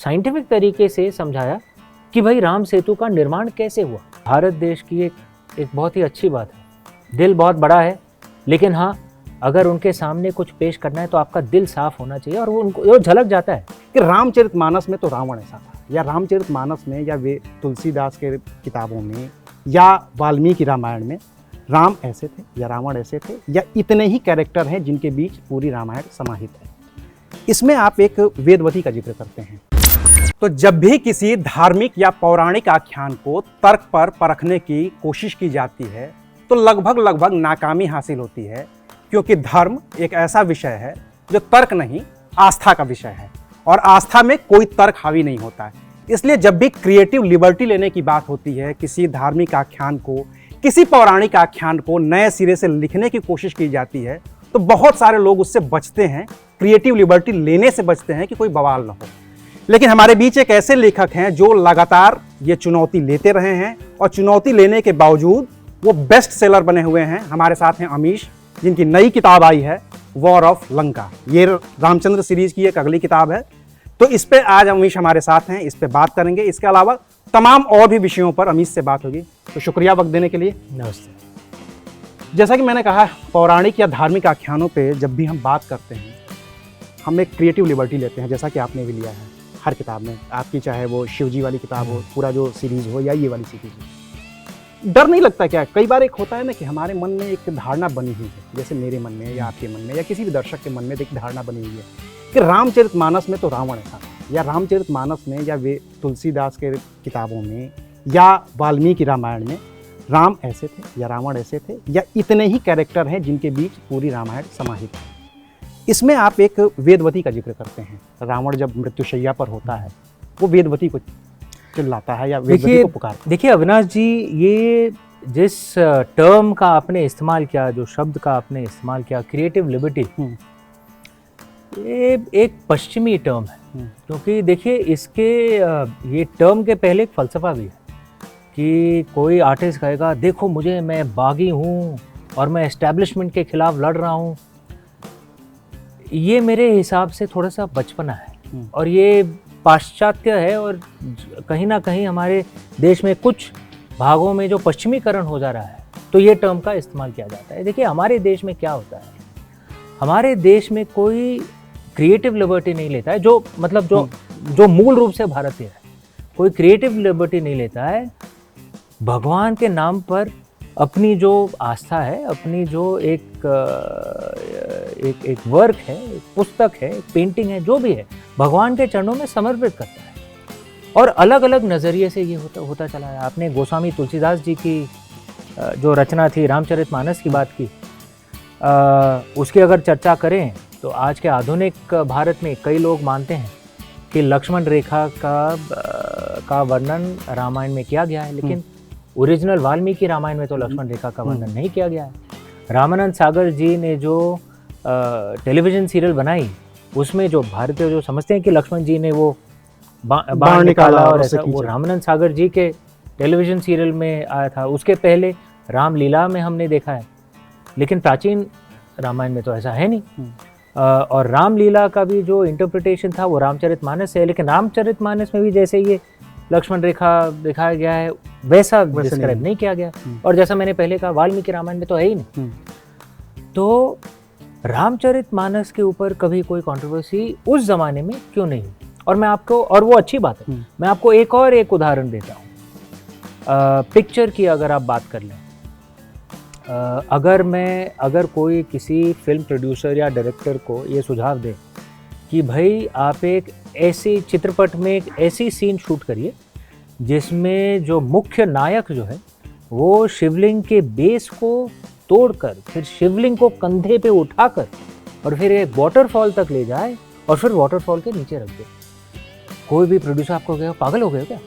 Scientific तरीके से समझाया कि भाई राम सेतु का निर्माण कैसे हुआ। भारत देश की एक बहुत ही अच्छी बात है, दिल बहुत बड़ा है, लेकिन हाँ, अगर उनके सामने कुछ पेश करना है तो आपका दिल साफ होना चाहिए और वो उनको झलक जाता है कि रामचरितमानस में तो रावण ऐसा था, या रामचरितमानस में, या वे तुलसीदास के किताबों में, या वाल्मीकि रामायण में राम ऐसे थे या रावण ऐसे थे, या इतने ही कैरेक्टर हैं जिनके बीच पूरी रामायण समाहित है। इसमें आप एक वेदवती का जिक्र करते हैं। तो जब भी किसी धार्मिक या पौराणिक आख्यान को तर्क पर परखने की कोशिश की जाती है तो लगभग नाकामी हासिल होती है, क्योंकि धर्म एक ऐसा विषय है जो तर्क नहीं, आस्था का विषय है, और आस्था में कोई तर्क हावी नहीं होता है। इसलिए जब भी क्रिएटिव लिबर्टी लेने की बात होती है, किसी धार्मिक आख्यान को, किसी पौराणिक आख्यान को नए सिरे से लिखने की कोशिश की जाती है तो बहुत सारे लोग उससे बचते हैं, क्रिएटिव लिबर्टी लेने से बचते हैं कि कोई बवाल ना हो। लेकिन हमारे बीच एक ऐसे लेखक हैं जो लगातार ये चुनौती लेते रहे हैं और चुनौती लेने के बावजूद वो बेस्ट सेलर बने हुए हैं। हमारे साथ हैं अमीश, जिनकी नई किताब आई है वॉर ऑफ लंका। ये रामचंद्र सीरीज की एक अगली किताब है, तो इस पे आज अमीश हमारे साथ हैं, इस पे बात करेंगे। इसके अलावा तमाम और भी विषयों पर अमीश से बात होगी। तो शुक्रिया वक्त देने के लिए। नमस्ते। जैसा कि मैंने कहा, पौराणिक या धार्मिक आख्यानों पे जब भी हम बात करते हैं, हम एक क्रिएटिव लिबर्टी लेते हैं, जैसा कि आपने भी लिया है हर किताब में। आपकी चाहे वो शिवजी वाली किताब हो, पूरा जो सीरीज हो, या ये वाली सीरीज हो, डर नहीं लगता क्या? कई बार एक होता है ना कि हमारे मन में एक धारणा बनी हुई है, जैसे मेरे मन में या आपके मन में या किसी भी दर्शक के मन में एक धारणा बनी हुई है कि रामचरितमानस में तो रावण ऐसा था, या रामचरितमानस में, या वे तुलसीदास के किताबों में, या वाल्मीकि रामायण में राम ऐसे थे या रावण ऐसे थे, या इतने ही कैरेक्टर हैं जिनके बीच पूरी रामायण समाहित है। इसमें आप एक वेदवती का जिक्र करते हैं। रावण जब मृत्युशैया पर होता है वो वेदवती को चिल्लाता है या वेदवती को पुकारता है। देखिए अविनाश जी, ये जिस टर्म का आपने इस्तेमाल किया, जो शब्द का आपने इस्तेमाल किया, क्रिएटिव लिबर्टी, ये एक पश्चिमी टर्म है। क्योंकि देखिए इसके ये टर्म के पहले एक फलसफा भी है कि कोई आर्टिस्ट कहेगा देखो मुझे, मैं बागी हूँ और मैं एस्टैब्लिशमेंट के खिलाफ लड़ रहा हूँ। ये मेरे हिसाब से थोड़ा सा बचपना है और ये पाश्चात्य है, और कहीं ना कहीं हमारे देश में कुछ भागों में जो पश्चिमीकरण हो जा रहा है तो ये टर्म का इस्तेमाल किया जाता है। देखिए हमारे देश में क्या होता है, हमारे देश में कोई क्रिएटिव लिबर्टी नहीं लेता है, जो मतलब जो मूल रूप से भारतीय है, कोई क्रिएटिव लिबर्टी नहीं लेता है। भगवान के नाम पर अपनी जो आस्था है, अपनी जो एक वर्क है, एक पुस्तक है, एक पेंटिंग है, जो भी है, भगवान के चरणों में समर्पित करता है। और अलग अलग नज़रिए से ये होता चला है। आपने गोस्वामी तुलसीदास जी की जो रचना थी रामचरितमानस की बात की, उसकी अगर चर्चा करें तो आज के आधुनिक भारत में कई लोग मानते हैं कि लक्ष्मण रेखा का वर्णन रामायण में किया गया है, लेकिन ओरिजिनल वाल्मीकि रामायण में तो लक्ष्मण रेखा का वर्णन नहीं किया गया है। रामानंद सागर जी ने जो टेलीविज़न सीरियल बनाई, उसमें जो भारतीय जो समझते हैं कि लक्ष्मण जी ने वो बाण निकाला और ऐसा, वो रामानंद सागर जी के टेलीविज़न सीरियल में आया था। उसके पहले रामलीला में हमने देखा है, लेकिन प्राचीन रामायण में तो ऐसा है नहीं। और रामलीला का भी जो इंटरप्रिटेशन था वो रामचरितमानस से है, लेकिन रामचरितमानस में भी जैसे ये लक्ष्मण रेखा दिखाया गया है वैसा डिस्क्राइब नहीं किया गया। और जैसा मैंने पहले कहा, वाल्मीकि रामायण में तो है ही नहीं। तो रामचरितमानस के ऊपर कभी कोई कंट्रोवर्सी उस जमाने में क्यों नहीं? और मैं आपको, और वो अच्छी बात है, मैं आपको एक उदाहरण देता हूँ। पिक्चर की अगर आप बात कर लें, अगर कोई किसी फिल्म प्रोड्यूसर या डायरेक्टर को ये सुझाव दे कि भाई आप एक ऐसी चित्रपट में एक ऐसी सीन शूट करिए जिसमें जो मुख्य नायक जो है वो शिवलिंग के बेस को तोड़कर फिर शिवलिंग को कंधे पे उठाकर और फिर एक वाटरफॉल तक ले जाए और फिर वाटरफॉल के नीचे रख दे, कोई भी प्रोड्यूसर आपको कहेगा पागल हो गए क्या?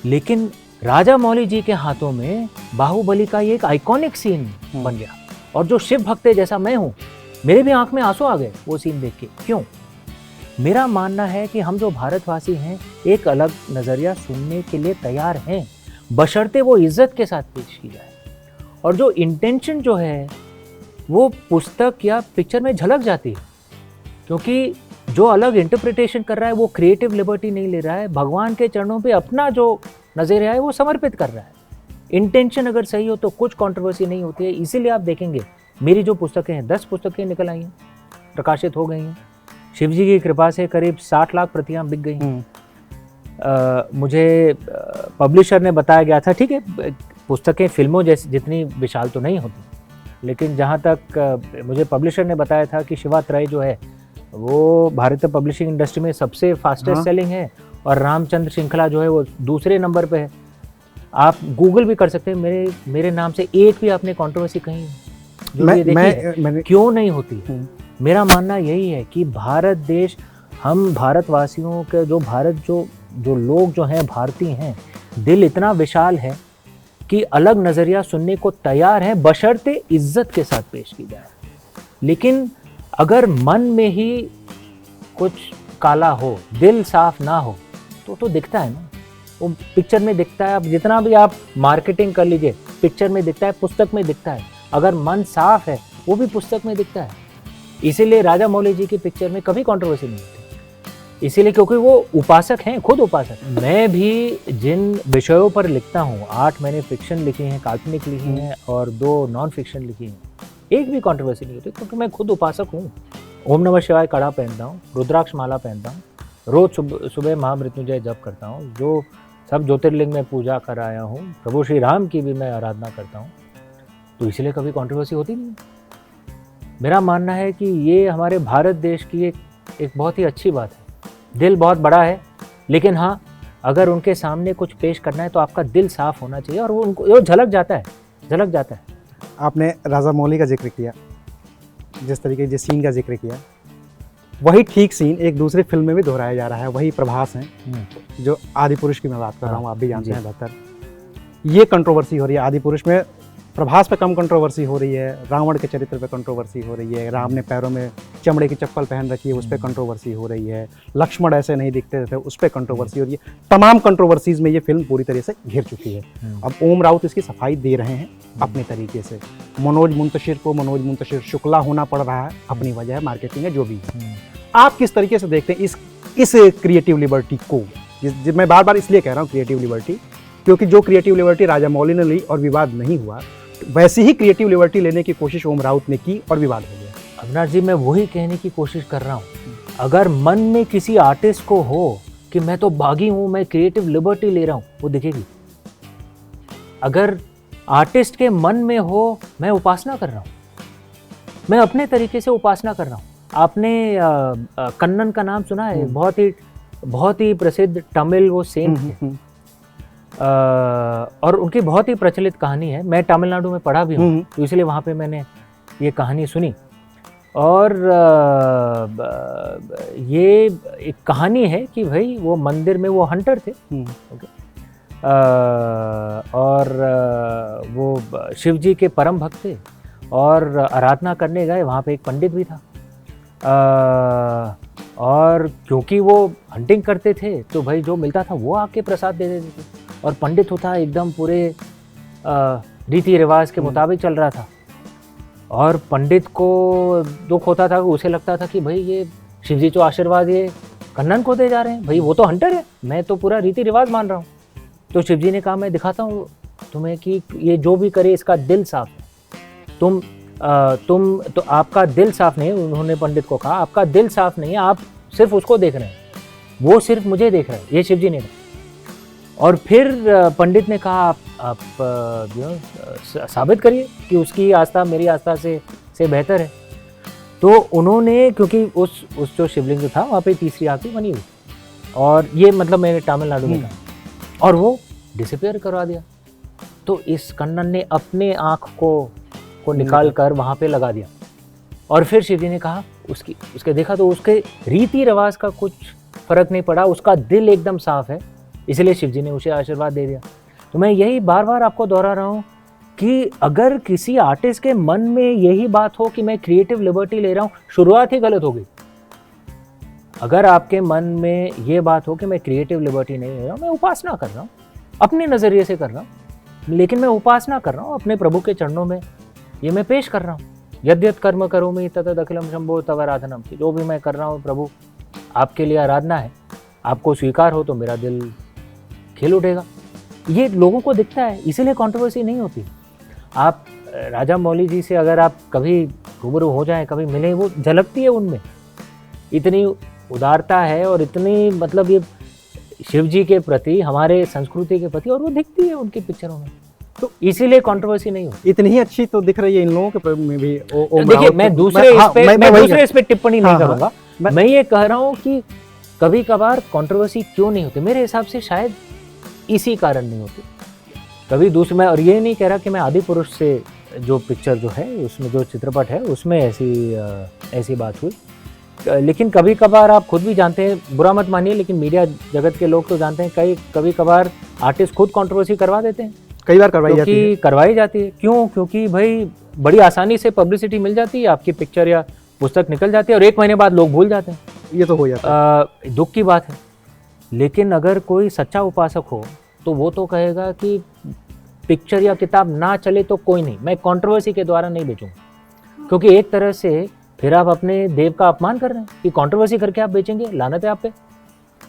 लेकिन राजा मौली जी के हाथों में बाहुबली का ये एक आइकॉनिक सीन बन गया, और जो शिव भक्त जैसा मैं हूँ, मेरे भी आंख में आंसू आ गए वो सीन देख के। क्यों? मेरा मानना है कि हम जो भारतवासी हैं एक अलग नज़रिया सुनने के लिए तैयार हैं, बशर्ते वो इज्जत के साथ पेश की जाए, और जो इंटेंशन जो है वो पुस्तक या पिक्चर में झलक जाती है। क्योंकि जो अलग इंटरप्रिटेशन कर रहा है वो क्रिएटिव लिबर्टी नहीं ले रहा है, भगवान के चरणों पे अपना जो नज़रिया है वो समर्पित कर रहा है। इंटेंशन अगर सही हो तो कुछ कंट्रोवर्सी नहीं होती है। इसीलिए आप देखेंगे मेरी जो पुस्तकें हैं 10 पुस्तकें निकल आई हैं, प्रकाशित हो गई हैं। शिव जी की कृपा से करीब 60 लाख प्रतियां बिक गई हैं। मुझे पब्लिशर ने बताया गया था, ठीक है पुस्तकें फिल्मों जैसी जितनी विशाल तो नहीं होती, लेकिन जहाँ तक मुझे पब्लिशर ने बताया था कि शिवा त्रय जो है वो भारतीय पब्लिशिंग इंडस्ट्री में सबसे फास्टेस्ट सेलिंग है और रामचंद्र श्रृंखला जो है वो दूसरे नंबर पे है। आप गूगल भी कर सकते हैं, मेरे नाम से एक भी आपने कंट्रोवर्सी कहीं मैंने क्यों नहीं होती। मेरा मानना यही है कि भारत देश, हम भारतवासियों के जो लोग जो हैं भारतीय हैं, दिल इतना विशाल है कि अलग नज़रिया सुनने को तैयार है बशर्ते इज्जत के साथ पेश की जाए। लेकिन अगर मन में ही कुछ काला हो, दिल साफ ना हो तो दिखता है ना, वो पिक्चर में दिखता है। आप जितना भी आप मार्केटिंग कर लीजिए, पिक्चर में दिखता है, पुस्तक में दिखता है। अगर मन साफ है वो भी पुस्तक में दिखता है। इसीलिए राजा मौली जी की पिक्चर में कभी कंट्रोवर्सी नहीं होती, इसीलिए क्योंकि वो उपासक हैं, खुद उपासक। मैं भी जिन विषयों पर लिखता हूँ, 8 मैंने फिक्शन लिखी हैं, काल्पनिक लिखी हैं और 2 नॉन फिक्शन लिखी हैं, एक भी कंट्रोवर्सी नहीं होती क्योंकि मैं खुद उपासक हूँ। ओम नमः शिवाय कड़ा पहनता हूँ, रुद्राक्ष माला पहनता हूँ, रोज सुबह महामृत्युंजय जप करता हूँ, जो सब ज्योतिर्लिंग में पूजा कर आया हूँ, प्रभु श्री राम की भी मैं आराधना करता हूँ, तो इसलिए कभी कंट्रोवर्सी होती नहीं। मेरा मानना है कि ये हमारे भारत देश की एक बहुत ही अच्छी बात है। दिल बहुत बड़ा है, लेकिन हाँ अगर उनके सामने कुछ पेश करना है तो आपका दिल साफ होना चाहिए और वो उनको झलक जाता है। आपने राजा मौली का जिक्र किया, जिस तरीके जिस सीन का जिक्र किया, वही ठीक सीन एक दूसरी फिल्म में भी दोहराया जा रहा है। वही प्रभास हैं जो आदि पुरुष की मैं बात कर रहा हूँ, आप भी जानते हैं बेहतर। ये कंट्रोवर्सी हो रही है आदि पुरुष में, प्रभास पे कम कंट्रोवर्सी हो रही है, रावण के चरित्र पे कंट्रोवर्सी हो रही है, राम ने पैरों में चमड़े की चप्पल पहन रखी है उस पर कंट्रोवर्सी हो रही है, लक्ष्मण ऐसे नहीं दिखते थे उस पर कंट्रोवर्सी हो रही है। तमाम कंट्रोवर्सीज में ये फिल्म पूरी तरह से घिर चुकी है। अब ओम राउत इसकी सफाई दे रहे हैं अपने तरीके से। मनोज मुंतशिर शुक्ला होना पड़ रहा है, अपनी वजह है, मार्केटिंग है, जो भी है। आप किस तरीके से देखते हैं इस क्रिएटिव लिबर्टी को? मैं बार बार इसलिए कह रहा हूँ क्रिएटिव लिबर्टी, क्योंकि जो क्रिएटिव लिबर्टी राजा मौली ने ली और विवाद नहीं हुआ, वैसी ही क्रिएटिव लिबर्टी लेने की कोशिश ओम राउत ने की और विवाद हो गया। अविनाश जी, मैं वही कहने की कोशिश कर रहा हूँ, अगर मन में किसी आर्टिस्ट को हो कि मैं तो बागी हूँ, मैं क्रिएटिव लिबर्टी ले रहा हूँ, वो दिखेगी। अगर आर्टिस्ट के मन में हो मैं उपासना कर रहा हूँ, मैं अपने तरीके से उपासना कर रहा हूँ। आपने कन्नन का नाम सुना है? बहुत ही प्रसिद्ध तमिल वो सेंट थे और उनकी बहुत ही प्रचलित कहानी है। मैं तमिलनाडु में पढ़ा भी हूँ, तो इसलिए वहाँ पे मैंने ये कहानी सुनी। और ये एक कहानी है कि भाई वो मंदिर में वो हंटर थे, और वो शिव जी के परम भक्त थे और आराधना करने गए, वहाँ पे एक पंडित भी था। और क्योंकि वो हंटिंग करते थे तो भाई जो मिलता था वो आके प्रसाद दे देते थे, और पंडित होता एकदम पूरे रीति रिवाज के मुताबिक चल रहा था। और पंडित को दुख होता था, उसे लगता था कि भाई ये शिव जी जो आशीर्वाद ये कन्नन को दे जा रहे हैं, भाई वो तो हंटर है, मैं तो पूरा रीति रिवाज मान रहा हूँ। तो शिव जी ने कहा मैं दिखाता हूँ तुम्हें कि ये जो भी करे इसका दिल साफ है। तुम तो आपका दिल साफ नहीं है, उन्होंने पंडित को कहा आपका दिल साफ नहीं है, आप सिर्फ उसको देख रहे हैं, वो सिर्फ मुझे देख रहा है, ये शिव जी ने कहा। और फिर पंडित ने कहा आप साबित करिए कि उसकी आस्था मेरी आस्था से बेहतर है। तो उन्होंने, क्योंकि उस जो शिवलिंग जो था वहाँ पे तीसरी आकृति बनी हुई, और ये मतलब मैंने तमिलनाडु में कहा, और वो डिसअपियर करवा दिया। तो इस कन्नन ने अपने आँख को निकाल कर वहाँ पे लगा दिया, और फिर शिव जी ने कहा उसके देखा तो उसके रीति रिवाज का कुछ फर्क नहीं पड़ा, उसका दिल एकदम साफ है, इसलिए शिव जी ने उसे आशीर्वाद दे दिया। तो मैं यही बार बार आपको दोहरा रहा हूँ कि अगर किसी आर्टिस्ट के मन में यही बात हो कि मैं क्रिएटिव लिबर्टी ले रहा हूँ, शुरुआत ही गलत हो गई। अगर आपके मन में ये बात हो कि मैं क्रिएटिव लिबर्टी नहीं ले रहा हूँ, मैं उपासना कर रहा हूँ, अपने नज़रिए से कर रहा हूँ, लेकिन मैं उपासना कर रहा हूँ अपने प्रभु के चरणों में, ये मैं पेश कर रहा हूँ। यद्यत कर्म करोमि ततद अखिलम शंभो तव आराधनम, जो भी मैं कर रहा हूँ प्रभु आपके लिए आराधना है, आपको स्वीकार हो तो मेरा दिल खिल उठेगा। ये लोगों को दिखता है, इसीलिए कंट्रोवर्सी नहीं होती। आप राजा मौली जी से अगर आप कभी रूबरू हो जाएं, कभी मिलें, वो झलकती है उनमें, इतनी उदारता है और इतनी मतलब ये शिव जी के प्रति, हमारे संस्कृति के प्रति, और वो दिखती है उनकी पिक्चरों में, तो इसीलिए कंट्रोवर्सी नहीं होती। इतनी ही अच्छी तो दिख रही है इन लोगों के में भी। देखिए, मैं दूसरे इस पे टिप्पणी नहीं करूंगा, मैं- मैं ये कह रहा हूँ कि कभी कभार कंट्रोवर्सी क्यों नहीं होती। मेरे हिसाब से शायद इसी कारण नहीं होती। कभी दूसरे, मैं और ये नहीं कह रहा कि मैं आदि पुरुष से जो पिक्चर जो है उसमें जो चित्रपट है उसमें ऐसी बात हुई, लेकिन कभी कभार आप खुद भी जानते हैं, बुरा मत मानिए, लेकिन मीडिया जगत के लोग तो जानते हैं, कभी कभार आर्टिस्ट खुद कंट्रोवर्सी करवा देते हैं, कई बार करवाई जाती है। करवाई जाती है। क्यों? क्योंकि भाई बड़ी आसानी से पब्लिसिटी मिल जाती है, आपकी पिक्चर या पुस्तक निकल जाती है और 1 महीने बाद लोग भूल जाते हैं। ये तो हो जाता है। दुख की बात है। लेकिन अगर कोई सच्चा उपासक हो तो वो तो कहेगा कि पिक्चर या किताब ना चले तो कोई नहीं, मैं कंट्रोवर्सी के द्वारा नहीं बेचूंगा, क्योंकि एक तरह से फिर आप अपने देव का अपमान कर रहे हैं कि कंट्रोवर्सी करके आप बेचेंगे, लानत है आप पे।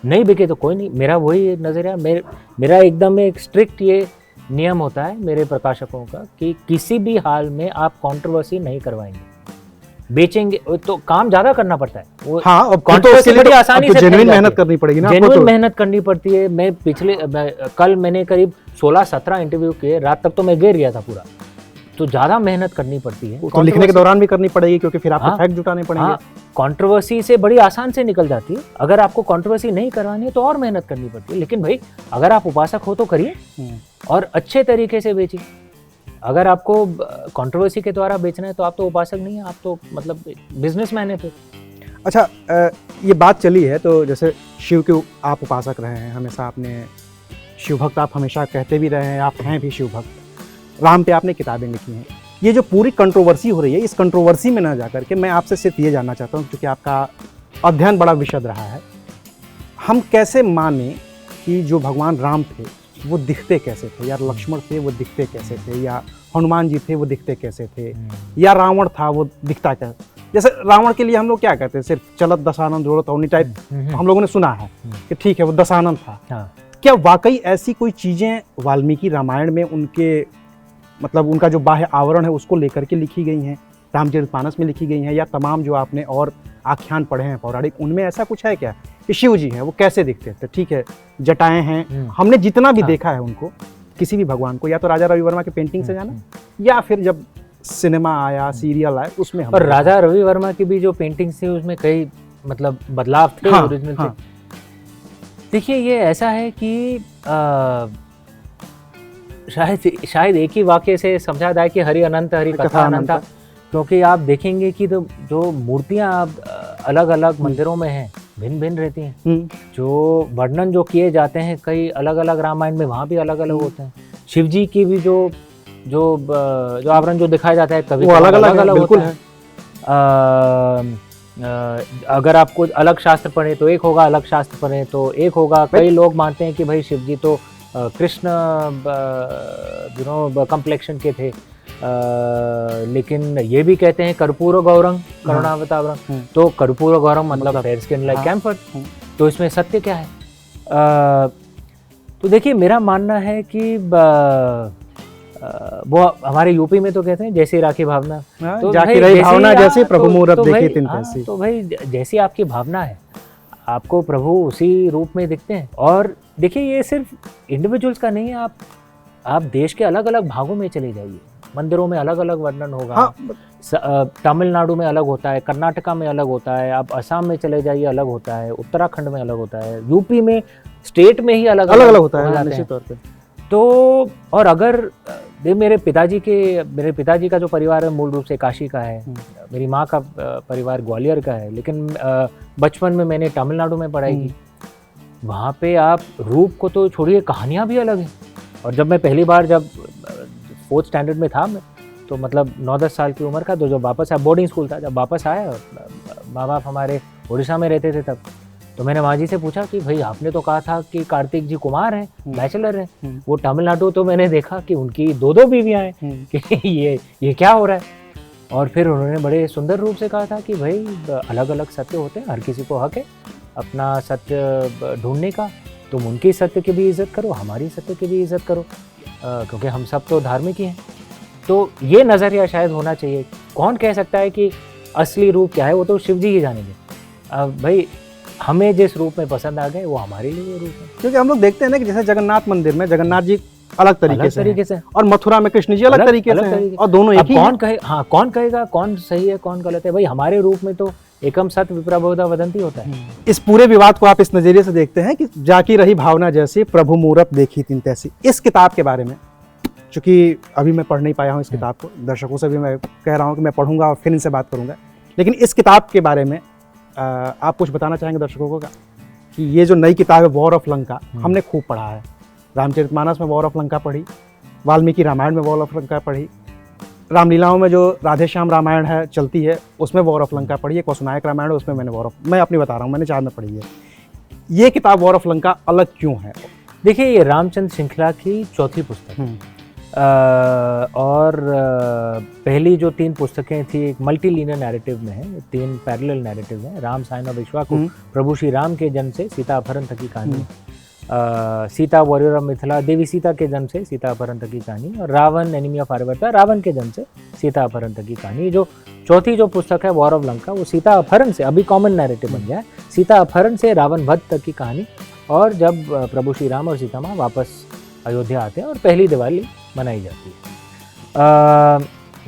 नहीं बिके तो कोई नहीं, मेरा वही नज़रिया, मेरा एकदम एक स्ट्रिक्ट ये नियम होता है मेरे प्रकाशकों का कि किसी भी हाल में आप कंट्रोवर्सी नहीं करवाएंगे, बेचेंगे तो काम ज्यादा करना पड़ता है। वो हाँ, अब तो controversy उसके लिए बड़ी तो आसानी आपको से जेन्युइन फैल मेहनत जाती है। करनी पड़ेगी ना आपको जेन्युइन तो। मेहनत करनी पड़ती है। मैं कल मैंने करीब 16-17 इंटरव्यू किए, रात तक तो मैं गिर गया था पूरा, तो ज्यादा मेहनत करनी पड़ती है। तो लिखने के दौरान भी करनी पड़ेगी, क्योंकि फिर आपको हाँ, फैक्ट जुटाने पड़ेंगे। हाँ, कंट्रोवर्सी से बड़ी आसान से निकल जाती है। अगर आपको कंट्रोवर्सी नहीं करवानी है तो और मेहनत करनी पड़ती है, लेकिन भाई अगर आप उपासक हो तो करिए और अच्छे तरीके से बेचिए। अगर आपको कंट्रोवर्सी के द्वारा बेचना है तो आप तो उपासक नहीं है, आप तो मतलब बिजनेसमैन है फिर। अच्छा, ये बात चली है तो जैसे शिव के आप उपासक रहे हैं, हमेशा आपने शिव भक्त, आप हमेशा कहते भी रहे हैं, आप हैं भी शिव भक्त। राम पे आपने किताबें लिखी हैं। ये जो पूरी कंट्रोवर्सी हो रही है, इस कंट्रोवर्सी में ना जाकर के मैं आपसे सिर्फ ये जानना चाहता हूँ, क्योंकि आपका अध्ययन बड़ा विशद रहा है, हम कैसे माने कि जो भगवान राम थे वो दिखते कैसे थे, या लक्ष्मण थे वो दिखते कैसे थे, या हनुमान जी थे वो दिखते कैसे थे, या रावण था वो दिखता क्या? जैसे रावण के लिए हम लोग क्या कहते हैं, सिर्फ चलत दशानन जोड़त अवनी टाइप हम लोगों ने सुना है कि ठीक है वो दशानन था। हाँ। क्या वाकई ऐसी कोई चीज़ें वाल्मीकि रामायण में उनके मतलब उनका जो बाह्य आवरण है उसको लेकर के लिखी गई हैं, रामचरितमानस में लिखी गई हैं, या तमाम जो आपने और आख्यान पढ़े हैं पौराणिक, उनमें ऐसा कुछ है क्या कि शिव जी हैं वो कैसे दिखते थे? ठीक है, जटाएं हैं, हमने जितना भी देखा है उनको, किसी भी भगवान को या तो राजा रवि वर्मा के पेंटिंग से जाना, या फिर जब सिनेमा आया, सीरियल आया, उसमें हम। और राजा रवि वर्मा की भी जो पेंटिंग्स थी उसमें कई मतलब बदलाव थे, हाँ, ओरिजिनल हाँ। थे। देखिए, ये ऐसा है कि शायद एक ही वाक्य से समझा जाए कि हरि अनंत हरि कथा अनंता, क्योंकि आप देखेंगे कि तो जो मूर्तियां अलग अलग मंदिरों में हैं भिन्न भिन्न रहती हैं, जो वर्णन जो किए जाते हैं कई अलग अलग रामायण में वहाँ भी अलग अलग होते हैं। शिव जी की भी जो आवरण जो दिखाया जाता है कभी अलग अलग होता है। अगर आपको अलग शास्त्र पढ़े तो एक होगा, अलग शास्त्र पढ़े तो एक होगा। कई लोग मानते हैं कि भाई शिव जी तो कृष्ण कम्प्लेक्शन के थे, लेकिन ये भी कहते हैं कर्पूर गौरम करुणावतारम, तो कर्पूर गौरम मतलब फेयर स्किन लाइक कैम्फर। तो इसमें सत्य क्या है? तो देखिए, मेरा मानना है कि वो हमारे यूपी में तो कहते हैं जैसी राखी भावना, तो जाकी रही भावना जैसी प्रभु मूरत देखे तिन तैसी। तो भाई जैसी आपकी भावना है आपको प्रभु उसी रूप में दिखते हैं। और देखिए, ये सिर्फ इंडिविजुअल्स का नहीं है, आप देश के अलग अलग भागों में चले जाइए, मंदिरों में अलग अलग वर्णन होगा। हाँ। तमिलनाडु में अलग होता है, कर्नाटका में अलग होता है, आप असम में चले जाइए अलग होता है, उत्तराखंड में अलग होता है, यूपी में स्टेट में ही अलग अलग होता है निश्चित तौर पे। तो और अगर मेरे पिताजी का जो परिवार है मूल रूप से काशी का है, मेरी माँ का परिवार ग्वालियर का है, लेकिन बचपन में मैंने तमिलनाडु में पढ़ाई की। वहाँ पे आप रूप को तो छोड़िए, कहानियाँ भी अलग हैं। और जब मैं पहली बार जब 4th स्टैंडर्ड में था मैं, तो मतलब 9-10 साल की उम्र का, तो जब वापस आया, बोर्डिंग स्कूल था, जब वापस आया, माँ बाप हमारे उड़ीसा में रहते थे तब, तो मैंने माँ जी से पूछा कि भाई आपने तो कहा था कि कार्तिक जी कुमार हैं, बैचलर हैं, वो तमिलनाडु, तो मैंने देखा कि उनकी 2-2 बीवियाँ हैं कि ये क्या हो रहा है। और फिर उन्होंने बड़े सुंदर रूप से कहा था कि भाई अलग अलग सत्य होते हैं, हर किसी को हक है अपना सत्य ढूंढने का, तुम उनकी सत्य की भी इज्जत करो, हमारी सत्य की भी इज्जत करो, क्योंकि हम सब तो धार्मिक ही हैं। तो ये नज़रिया शायद होना चाहिए। कौन कह सकता है कि असली रूप क्या है, वो तो शिव जी ही जानेंगे। भाई हमें जिस रूप में पसंद आ गए वो हमारे लिए वो रूप है। क्योंकि हम लोग देखते हैं ना कि जैसे जगन्नाथ मंदिर में जगन्नाथ जी अलग तरीके से हैं, और मथुरा में कृष्ण जी अलग तरीके से हैं, और दोनों एक ही कौन कहे, हाँ कौन कहेगा कौन सही है कौन गलत है? भाई हमारे रूप में तो एकम सत विप्रा बहुधा वदंती होता है। इस पूरे विवाद को आप इस नजरिए से देखते हैं कि जाकी रही भावना जैसी प्रभु मूरत देखी तीन तैसी। इस किताब के बारे में, चूंकि अभी मैं पढ़ नहीं पाया हूँ इस किताब को, दर्शकों से भी मैं कह रहा हूँ कि मैं पढ़ूंगा और फिर इनसे बात करूंगा, लेकिन इस किताब के बारे में आप कुछ बताना चाहेंगे दर्शकों को का कि ये जो नई किताब है वॉर ऑफ लंका, हमने खूब पढ़ा है, रामचरितमानस में वॉर ऑफ लंका पढ़ी, वाल्मीकि रामायण में वॉर ऑफ लंका पढ़ी, रामलीलाओं में जो राधे श्याम रामायण है चलती है उसमें वॉर ऑफ लंका पढ़ी है, कौशनायक रामायण है उसमें मैंने मैं अपनी बता रहा हूँ, मैंने 4 में पढ़ी है। ये किताब वॉर ऑफ लंका अलग क्यों है? देखिए ये रामचंद्र श्रृंखला की चौथी पुस्तक है। और पहली जो 3 पुस्तकें थी एक मल्टी लीनियर नैरेटिव में है, 3 पैरेलल नैरेटिव हैं। राम सायन और विश्वाकु, प्रभु श्री राम के जन्म से सीता अपहरण तक की कहानी, सीता वॉरियर ऑफ मिथिला, देवी सीता के जन्म से सीता अपहरण तक की कहानी, और रावण एनिमी ऑफ आर्यभट्टा, रावण के जन्म से सीता अपहरण तक की कहानी। जो चौथी जो पुस्तक है वॉर ऑफ लंका, वो सीता अपहरण से, अभी कॉमन नैरेटिव बन गया है, सीता अपहरण से रावण वध तक की कहानी, और जब प्रभु श्री राम और सीता माँ वापस अयोध्या आते हैं और पहली दिवाली मनाई जाती है।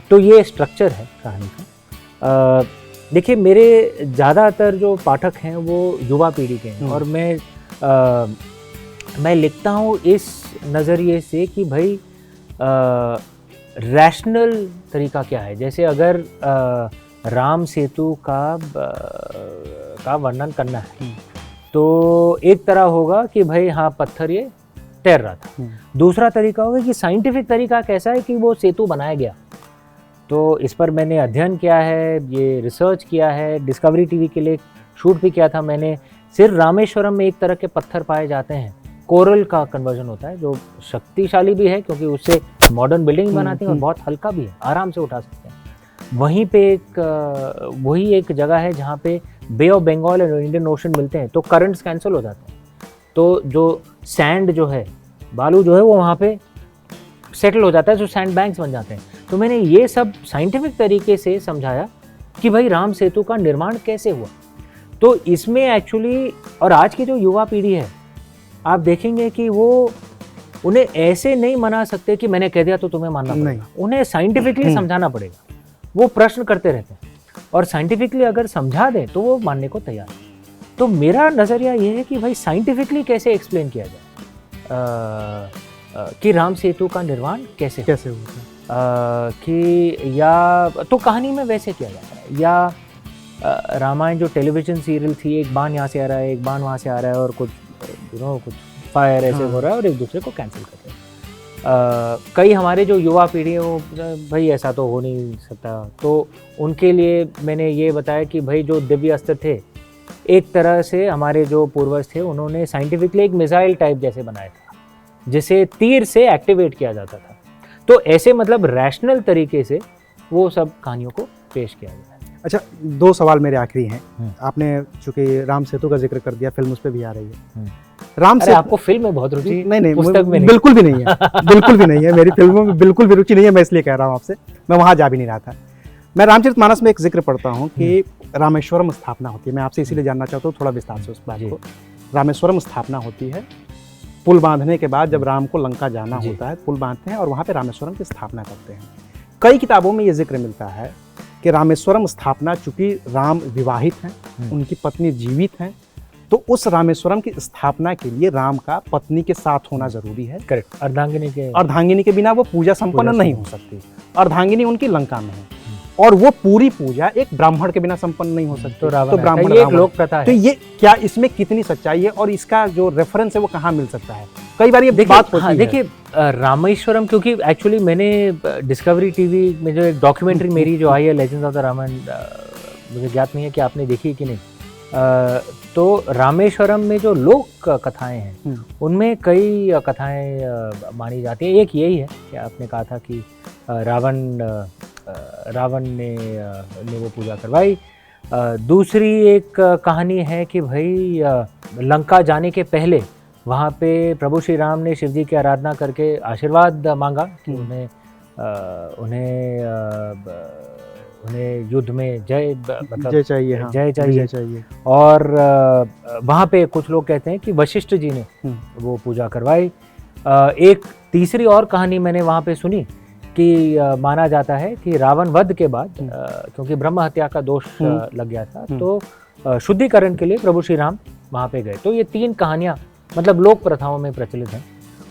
तो ये स्ट्रक्चर है कहानी का। देखिए मेरे ज़्यादातर जो पाठक हैं वो युवा पीढ़ी के हैं, और मैं लिखता हूँ इस नज़रिए से कि भाई रैशनल तरीका क्या है। जैसे अगर राम सेतु का वर्णन करना है तो एक तरह होगा कि भाई हाँ पत्थर ये तैर रहा था, दूसरा तरीका होगा कि साइंटिफिक तरीका कैसा है कि वो सेतु बनाया गया। तो इस पर मैंने अध्ययन किया है, ये रिसर्च किया है, डिस्कवरी टीवी के लिए शूट भी किया था मैंने। सिर्फ रामेश्वरम में एक तरह के पत्थर पाए जाते हैं, कोरल का कन्वर्जन होता है, जो शक्तिशाली भी है क्योंकि उससे मॉडर्न बिल्डिंग बनाते हैं और बहुत हल्का भी है, आराम से उठा सकते हैं। वहीं पे वही एक जगह है जहाँ पे बे ऑफ बंगाल और इंडियन ओशन मिलते हैं, तो करंट्स कैंसिल हो जाते हैं, तो जो सैंड जो है, बालू जो है वो वहाँ पे सेटल हो जाता है, जो सैंड बैंक्स बन जाते हैं। तो मैंने ये सब साइंटिफिक तरीके से समझाया कि भाई राम सेतु का निर्माण कैसे हुआ। तो इसमें एक्चुअली, और आज की जो युवा पीढ़ी है आप देखेंगे कि वो उन्हें ऐसे नहीं मना सकते कि मैंने कह दिया तो तुम्हें मानना पड़ेगा, उन्हें साइंटिफिकली समझाना पड़ेगा। वो प्रश्न करते रहते हैं और साइंटिफिकली अगर समझा दें तो वो मानने को तैयार है। तो मेरा नज़रिया ये है कि भाई साइंटिफिकली कैसे एक्सप्लेन किया जाए कि राम सेतु का निर्माण कैसे हुआ, कि या तो कहानी में वैसे किया जाता है, या रामायण जो टेलीविज़न सीरियल थी, एक बाण यहाँ से आ रहा है एक बाण वहाँ से आ रहा है और कुछ कुछ फायर ऐसे हो रहा है और एक दूसरे को कैंसिल कर रहे हैं। कई हमारे जो युवा पीढ़ी है वो भाई ऐसा तो हो नहीं सकता, तो उनके लिए मैंने ये बताया कि भाई जो दिव्य अस्त्र थे एक तरह से हमारे जो पूर्वज थे उन्होंने साइंटिफिकली एक मिसाइल टाइप जैसे बनाया था जिसे तीर से एक्टिवेट किया जाता था। तो ऐसे मतलब रैशनल तरीके से वो सब कहानियों को पेश किया गया है। अच्छा, 2 सवाल मेरे आखिरी हैं। आपने चूंकि राम सेतु का जिक्र कर दिया, फिल्म उस पर भी आ रही है। राम सेतु, आपको फिल्म में बहुत रुचि? नहीं, पुस्तक में बिल्कुल भी नहीं है। बिल्कुल भी नहीं है, मेरी फिल्मों में बिल्कुल भी रुचि नहीं है। मैं इसलिए कह रहा हूँ आपसे, मैं वहाँ जा भी नहीं रहा था। मैं रामचरितमानस में एक जिक्र पढ़ता हूँ कि रामेश्वरम स्थापना होती है। मैं आपसे इसीलिए जानना चाहता हूँ थोड़ा विस्तार से उस बात को। रामेश्वरम स्थापना होती है, पुल बांधने के बाद जब राम को लंका जाना होता है, पुल बांधते हैं और वहाँ पे रामेश्वरम की स्थापना करते हैं। कई किताबों में ये जिक्र मिलता है कि रामेश्वरम स्थापना, चूंकि राम विवाहित हैं, उनकी पत्नी जीवित हैं, तो उस रामेश्वरम की स्थापना के लिए राम का पत्नी के साथ होना जरूरी है। करेक्ट। अर्धांगिनी के बिना वो पूजा संपन्न नहीं हो सकती। अर्धांगिनी उनकी लंका में है और वो पूरी पूजा एक ब्राह्मण के बिना संपन्न नहीं हो सकती। तो ब्राह्मण एक लोक प्रथा है। तो ये क्या, इसमें कितनी सच्चाई है और इसका जो रेफरेंस है वो कहाँ मिल सकता है? कई बार ये बात होती है। देखिए रामेश्वरम, क्योंकि एक्चुअली मैंने डिस्कवरी टीवी में जो एक डॉक्यूमेंट्री मेरी जो आई है लेजेंड्स ऑफ द रामायण, मुझे ज्ञात नहीं है कि आपने देखी कि नहीं, तो रामेश्वरम में जो लोक कथाएं हैं उनमें कई कथाएं मानी जाती हैं। एक यही है कि आपने कहा था कि रावण ने वो पूजा करवाई। दूसरी एक कहानी है कि भाई लंका जाने के पहले वहाँ पे प्रभु श्री राम ने शिव जी की आराधना करके आशीर्वाद मांगा कि उन्हें युद्ध में जय मतलब जय चाहिए, हाँ, जय चाहिए। विजय चाहिए। और वहाँ पे कुछ लोग कहते हैं कि वशिष्ठ जी ने वो पूजा करवाई। एक तीसरी और कहानी मैंने वहाँ पे सुनी कि माना जाता है कि रावण वध के बाद क्योंकि ब्रह्म हत्या का दोष लग गया था, तो शुद्धिकरण के लिए प्रभु श्री राम वहाँ पे गए। तो ये 3 कहानियाँ मतलब लोक प्रथाओं में प्रचलित हैं।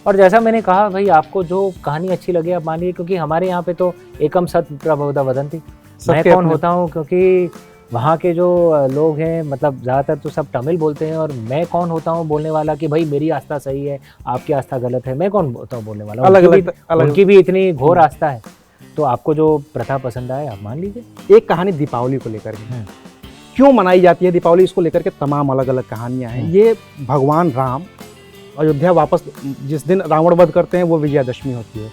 और जैसा मैंने कहा भाई, आपको जो कहानी अच्छी लगे आप मानिए, क्योंकि हमारे यहाँ पे तो एकम सत प्रभुता वदंती। मैं कौन होता हूँ, क्योंकि वहाँ के जो लोग हैं मतलब ज़्यादातर तो सब तमिल बोलते हैं, और मैं कौन होता हूँ बोलने वाला कि भाई मेरी आस्था सही है, आपकी आस्था गलत है। मैं कौन होता हूँ बोलने वाला? उनकी भी इतनी घोर आस्था है। तो आपको जो प्रथा पसंद आए आप मान लीजिए। एक कहानी दीपावली को लेकर के क्यों मनाई जाती है दीपावली, इसको लेकर के तमाम अलग अलग कहानियां हैं। ये भगवान राम अयोध्या वापस जिस दिन रावण वध करते हैं वो विजयादशमी होती है,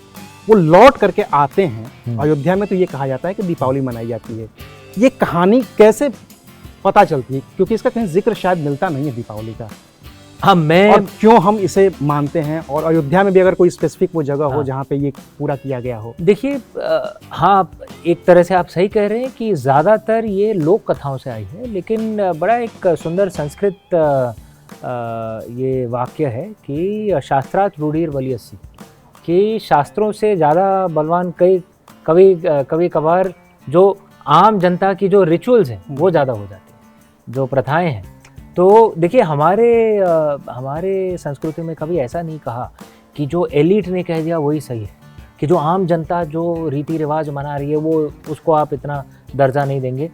वो लौट करके आते हैं अयोध्या में, तो ये कहा जाता है कि दीपावली मनाई जाती है। ये कहानी कैसे पता चलती है, क्योंकि इसका कहीं जिक्र शायद मिलता नहीं है दीपावली का। हाँ, मैं और क्यों हम इसे मानते हैं, और अयोध्या में भी अगर कोई स्पेसिफिक वो जगह हो जहाँ पे ये पूरा किया गया हो। देखिए, हाँ, एक तरह से आप सही कह रहे हैं कि ज़्यादातर ये लोक कथाओं से आई है, लेकिन बड़ा एक सुंदर संस्कृत ये वाक्य है कि शास्त्रार्थ रूढ़िर बलियसी, कि शास्त्रों से ज़्यादा बलवान कभी कभार जो आम जनता की जो रिचुअल्स हैं वो ज़्यादा हो जाते हैं, जो प्रथाएं हैं। तो देखिए, हमारे संस्कृति में कभी ऐसा नहीं कहा कि जो एलिट ने कह दिया वही सही है, कि जो आम जनता जो रीति रिवाज मना रही है वो उसको आप इतना दर्जा नहीं देंगे।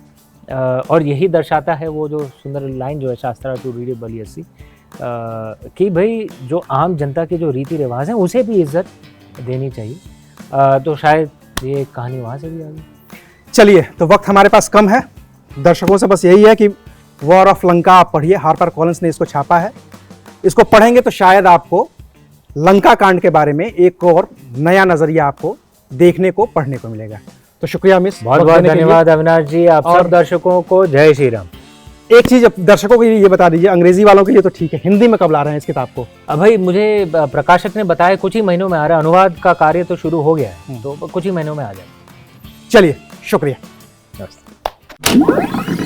और यही दर्शाता है वो जो सुंदर लाइन जो है शास्त्रार्थ रूढ़िर बलियसी, कि भाई जो आम जनता के जो रीति रिवाज हैं उसे भी इज्जत देनी चाहिए। तो शायद ये कहानी वहाँ से भी आ गई। चलिए, तो वक्त हमारे पास कम है, दर्शकों से बस यही है कि वॉर ऑफ लंका आप पढ़िए, हार्पर कॉलिंस ने इसको छापा है। इसको पढ़ेंगे तो शायद आपको लंका कांड के बारे में एक और नया नजरिया आपको देखने को पढ़ने को मिलेगा। तो शुक्रिया मिस, बहुत बहुत धन्यवाद अविनाश जी। आप सब दर्शकों को जय श्री राम। एक चीज दर्शकों को ये बता दीजिए, अंग्रेजी वालों के लिए तो ठीक है, हिंदी में कब ला रहे हैं इस किताब को? भाई मुझे प्रकाशक ने बताया कुछ ही महीनों में आ रहा है, अनुवाद का कार्य तो शुरू हो गया है, तो कुछ ही महीनों में आ जाए। चलिए, शुक्रिया। नमस्ते।